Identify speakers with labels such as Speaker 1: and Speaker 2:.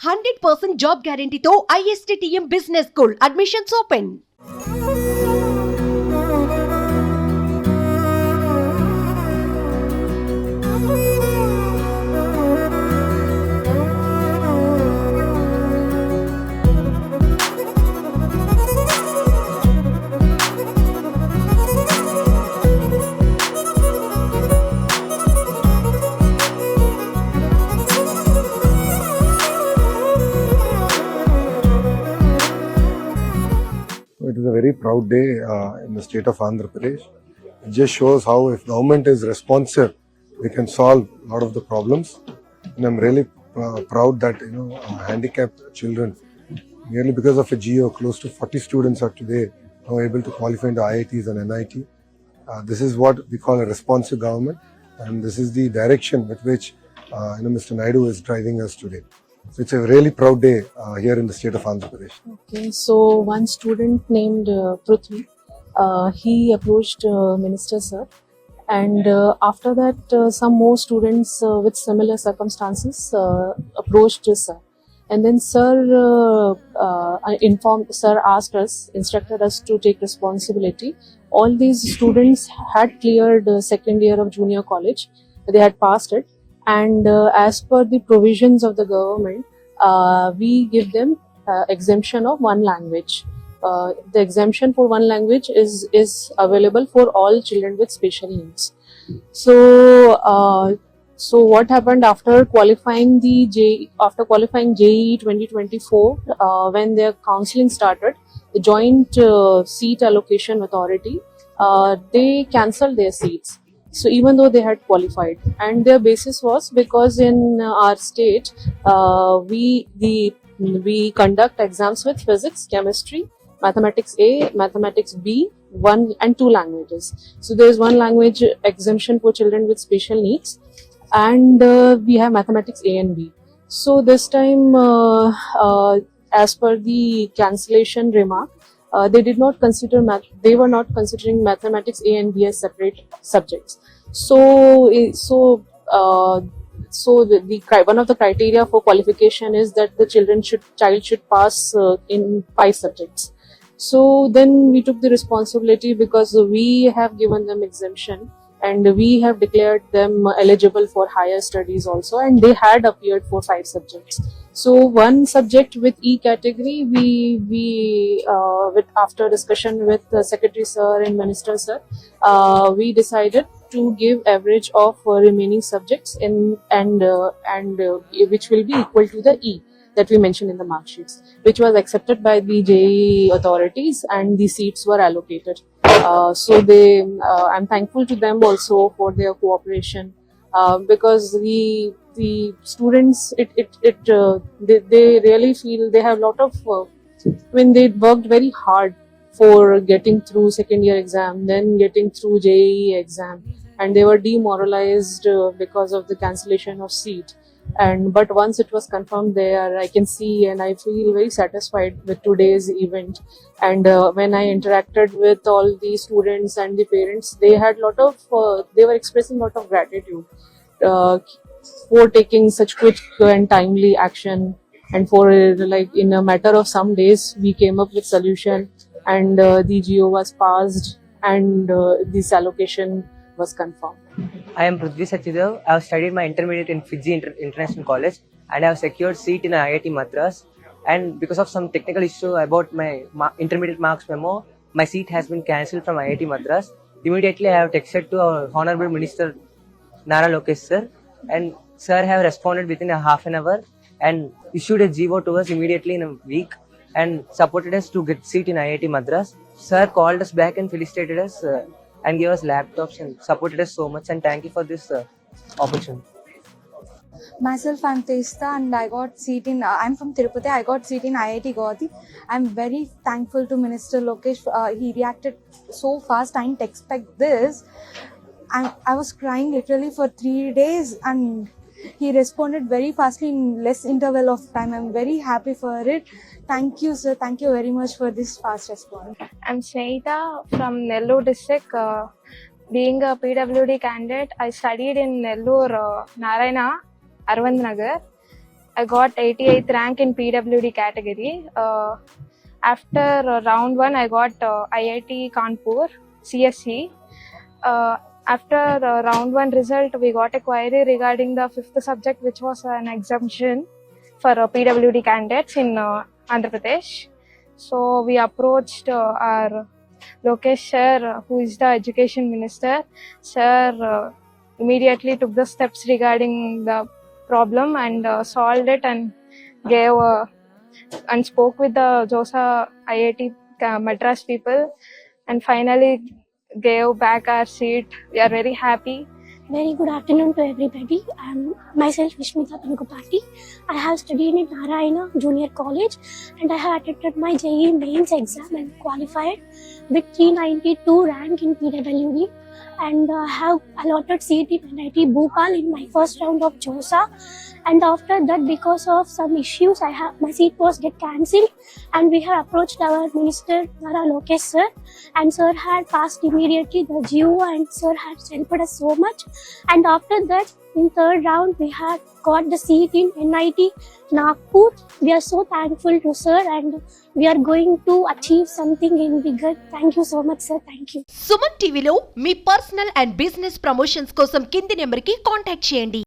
Speaker 1: 100% job గ్యారంటీతో ISTTM business school admissions open.
Speaker 2: It is a very proud day in the state of Andhra Pradesh. It just shows how if government is responsive, we can solve a lot of the problems. And I'm really proud that handicapped children, merely because of a GEO, close to 40 students are today now able to qualify into IITs and NIT. This is what we call a responsive government, and this is the direction with which Mr. Naidu is driving us today. So it's a really proud day here in the state of Andhra Pradesh.
Speaker 3: Okay, so one student named Prithvi, he approached Minister Sir, and after that some more students with similar circumstances approached Sir. And then Sir asked us, instructed us to take responsibility. All these students had cleared second year of junior college. They had passed it. And as per the provisions of the government, we give them exemption of one language. The exemption for one language is available for all children with special needs. So what happened after qualifying JEE 2024, when their counselling started, the Joint Seat Allocation Authority, they cancelled their seats. So even though they had qualified, and their basis was because in our state we conduct exams with physics, chemistry, mathematics A, mathematics B, 1 and 2 languages. So there is one language exemption for children with special needs, and we have mathematics A and B. So this time, as per the cancellation remark, they did not consider they were not considering mathematics A and B as separate subjects. So one of the criteria for qualification is that the child should pass in 5 subjects. So then we took the responsibility, because we have given them exemption and we have declared them eligible for higher studies also, and they had appeared for 5 subjects. So one subject with E category, we after discussion with Secretary Sir and Minister Sir, we decided to give average of remaining subjects and which will be equal to the E that we mentioned in the mark sheets, which was accepted by the JEE authorities, and the seats were allocated. So I'm thankful to them also for their cooperation, because the students, they really feel they have a lot of when they worked very hard for getting through second year exam, then getting through JEE exam, and they were demoralized because of the cancellation of seat. But once it was confirmed there, I can see and I feel very satisfied with today's event. And when I interacted with all the students and the parents, they had they were expressing a lot of gratitude for taking such quick and timely action, and for in a matter of some days we came up with solution, and the GO was passed, and this allocation was confirmed.
Speaker 4: I am Prithvi Sachidev. I have studied my intermediate in Fiji International College, and I have secured seat in IIT Madras. And because of some technical issue about my intermediate marks memo, my seat has been cancelled from IIT Madras. Immediately I have texted to our Honorable Minister Nara Lokesh Sir, and Sir have responded within a half an hour and issued a GO to us immediately in a week, and supported us to get seat in IIT Madras. Sir called us back and felicitated us and gave us laptops and supported us so much, and thank you for this opportunity.
Speaker 5: Myself, I'm Testa, and I got seat in, I'm from Tirupati, I got seat in IIT Guwahati. I'm very thankful to Minister Lokesh. He reacted so fast, I didn't expect this. I was crying literally for 3 days, and he responded very fastly in less interval of time. I'm very happy for it. Thank you, sir. Thank you very much for this fast response.
Speaker 6: I'm Sneita from Nellore district. Being a PWD candidate, I studied in Nellore, Narayana, Arvind Nagar. I got 88th rank in PWD category. After round 1, I got IIT Kanpur CSE. After round 1 result, we got a query regarding the 5th subject, which was an exemption for PWD candidates in Andhra Pradesh. So we approached our Lokesh sir, who is the education minister. Sir immediately took the steps regarding the problem and solved it and gave and spoke with the JOSA IIT Madras people and finally gave back our seat. We are very happy.
Speaker 7: Very good afternoon to everybody. I am myself Vishmita Pankupati. I have studied in Narayana Junior College and I have attended my JEE mains exam and qualified with 392 rank in PWD and have allotted seat in NIT Bhopal in my first round of JOSA. And after that, because of some issues, my seat was get cancelled and we have approached our minister Nara Lokesh sir and sir had passed immediately the GO and sir had helped us so much. And after that, in third round, we had got the seat in NIT Nagpur. We are so thankful to sir and we are going to achieve something in bigger. Thank you so much sir. Thank you.
Speaker 1: Suman టీవీలో మీ personal and business promotions కోసం కింది నెంబర్కి contact చేయండి.